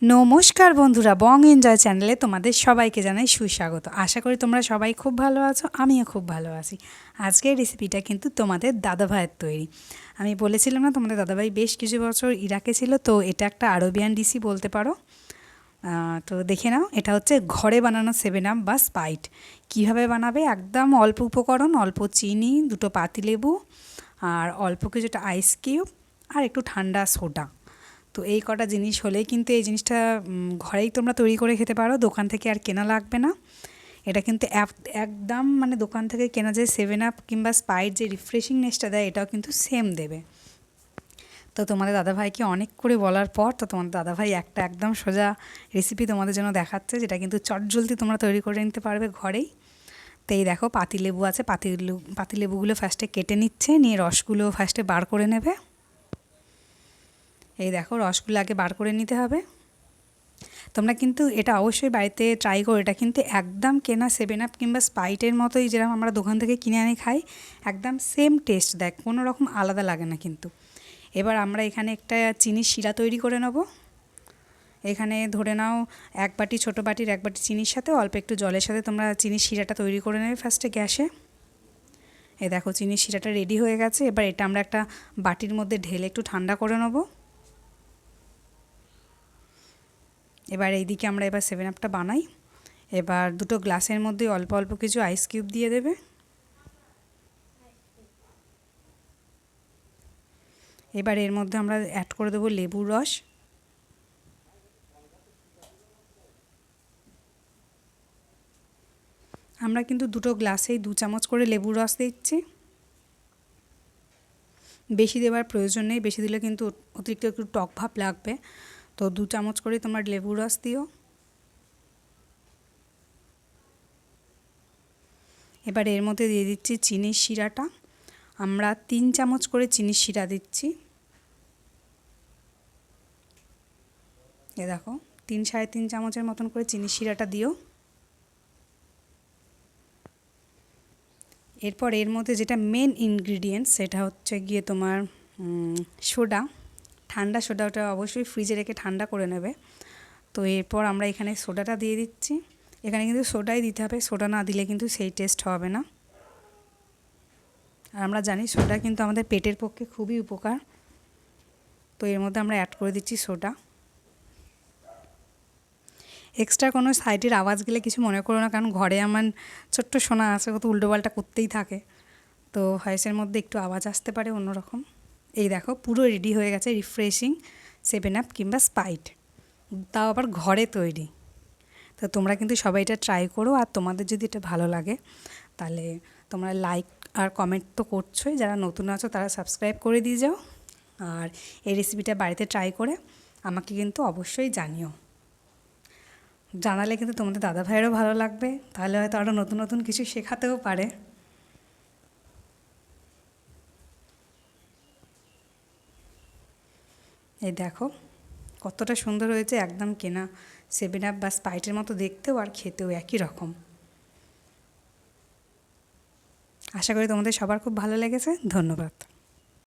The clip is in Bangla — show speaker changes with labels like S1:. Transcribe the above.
S1: নমস্কার বন্ধুরা, বং এনজয় চ্যানেলে তোমাদের সবাইকে জানাই সুস্বাগত। আশা করি তোমরা সবাই খুব ভালো আছো, আমিও খুব ভালো আছি। আজকের রেসিপিটা কিন্তু তোমাদের দাদাভাইয়ের তৈরি। আমি বলেছিলাম না তোমাদের দাদাভাই বেশ কিছু বছর ইরাকে ছিল, তো এটা একটা আরবিয়ান ডিশই বলতে পারো। তো দেখে নাও, এটা হচ্ছে ঘরে বানানো 7 আপ বা স্প্রাইট। কীভাবে বানাবে? একদম অল্প উপকরণ, অল্প চিনি, 2টো পাতিলেবু আর অল্প কিছুটা আইস কিউব আর একটু ঠান্ডা সোডা। তো এই কটা জিনিস হলেই কিন্তু এই জিনিসটা ঘরেই তোমরা তৈরি করে খেতে পারো, দোকান থেকে আর কেনা লাগবে না। এটা কিন্তু একদম মানে দোকান থেকে কেনা যে 7 আপ কিংবা স্প্রাইট যে রিফ্রেশিংনেসটা দেয়, এটাও কিন্তু সেম দেবে। তো তোমাদের দাদাভাইকে অনেক করে বলার পর তো তোমাদের দাদাভাই একটা একদম সোজা রেসিপি তোমাদের জন্য দেখাচ্ছে, যেটা কিন্তু চটজলদি তোমরা তৈরি করে নিতে পারবে ঘরেই। তো এই দেখো, পাতিলেবু আছে, পাতিলেবুগুলো ফার্স্টে কেটে নিচ্ছে, নিয়ে রসগুলো ফার্স্টে বার করে নেবে। এই দেখো, রসগুলো আগে বার করে নিতে হবে। তোমরা কিন্তু এটা অবশ্যই বাড়িতে ট্রাই করো। এটা কিন্তু একদম কেনা 7 আপ কিংবা স্প্রাইটের মতোই, যেরকম আমরা দোকান থেকে কিনে আনি খাই, একদম সেম টেস্ট দেয়, কোনো রকম আলাদা লাগে না কিন্তু। এবার আমরা এখানে একটা চিনির শিরা তৈরি করে নেব। এখানে ধরে নাও 1 বাটি, ছোটো বাটির 1 বাটি চিনির সাথে অল্প একটু জলের সাথে তোমরা চিনির শিরাটা তৈরি করে নেবে ফার্স্টে গ্যাসে। এই দেখো, চিনির শিরাটা রেডি হয়ে গেছে। এবার এটা আমরা একটা বাটির মধ্যে ঢেলে একটু ঠান্ডা করে নেবো। এবার এইদিকে আমরা 7 আপটা বানাই। এবার 2টো গ্লাসের মধ্যে অল্প অল্প কিছু আইস কিউব দিয়ে দেবে। এবার এর মধ্যে আমরা অ্যাড করে দেবো লেবুর রস। আমরা কিন্তু 2টো গ্লাসেই 2 চামচ করে লেবুর রস দিচ্ছি। বেশি দেওয়ার প্রয়োজন নেই, বেশি দিলে কিন্তু অতিরিক্ত একটু টক ভাব লাগবে। তো 2 চামচ করে তোমরা লেবুর রস দিও। এবার এর মধ্যে দিয়ে দিচ্ছি চিনির শিরাটা। আমরা 3 চামচ করে চিনির শিরা দিচ্ছি। এ দেখো, 3-3.5 চামচের মতন করে চিনির শিরাটা দিও। এরপর এর মধ্যে যেটা মেন ইনগ্রিডিয়েন্টস, সেটা হচ্ছে গিয়ে তোমার সোডা, ঠান্ডা সোডা। ওটা অবশ্যই ফ্রিজে রেখে ঠান্ডা করে নেবে। তো এরপর আমরা এখানে সোডাটা দিয়ে দিচ্ছি। এখানে কিন্তু সোডাই দিতে হবে, সোডা না দিলে কিন্তু সেই টেস্ট হবে না। আর আমরা জানি সোডা কিন্তু আমাদের পেটের পক্ষে খুবই উপকার। তো এর মধ্যে আমরা অ্যাড করে দিচ্ছি সোডা। এক্সট্রা কোনো সাইডের আওয়াজ গেলে কিছু মনে করো না, কারণ ঘরে আমার ছোট্ট সোনা আছে, কত উল্টোপাল্টা করতেই থাকে, তো ভয়েসের মধ্যে একটু আওয়াজ আসতে পারে অন্যরকম। এই দেখো, পুরো রেডি হয়ে গেছে রিফ্রেশিং 7 আপ কিংবা স্প্রাইট, তাও আবার ঘরে তৈরি। তো তোমরা কিন্তু সবাই এটা ট্রাই করো। আর তোমাদের যদি এটা ভালো লাগে তাহলে তোমরা লাইক আর কমেন্ট তো করছোই, যারা নতুন আছো তারা সাবস্ক্রাইব করে দিয়ে যাও। আর এই রেসিপিটা বাড়িতে ট্রাই করে আমাকে কিন্তু অবশ্যই জানিও। জানালে কিন্তু তোমাদের দাদাভাইয়েরও ভালো লাগবে, তাহলে হয়তো আরও নতুন নতুন কিছু শেখাতেও পারে। এই দেখো কতটা সুন্দর হয়েছে, একদম কেনা 7 আপ বা স্প্রাইটের মতো দেখতেও আর খেতেও একই রকম। আশা করি তোমাদের সবার খুব ভালো লেগেছে। ধন্যবাদ।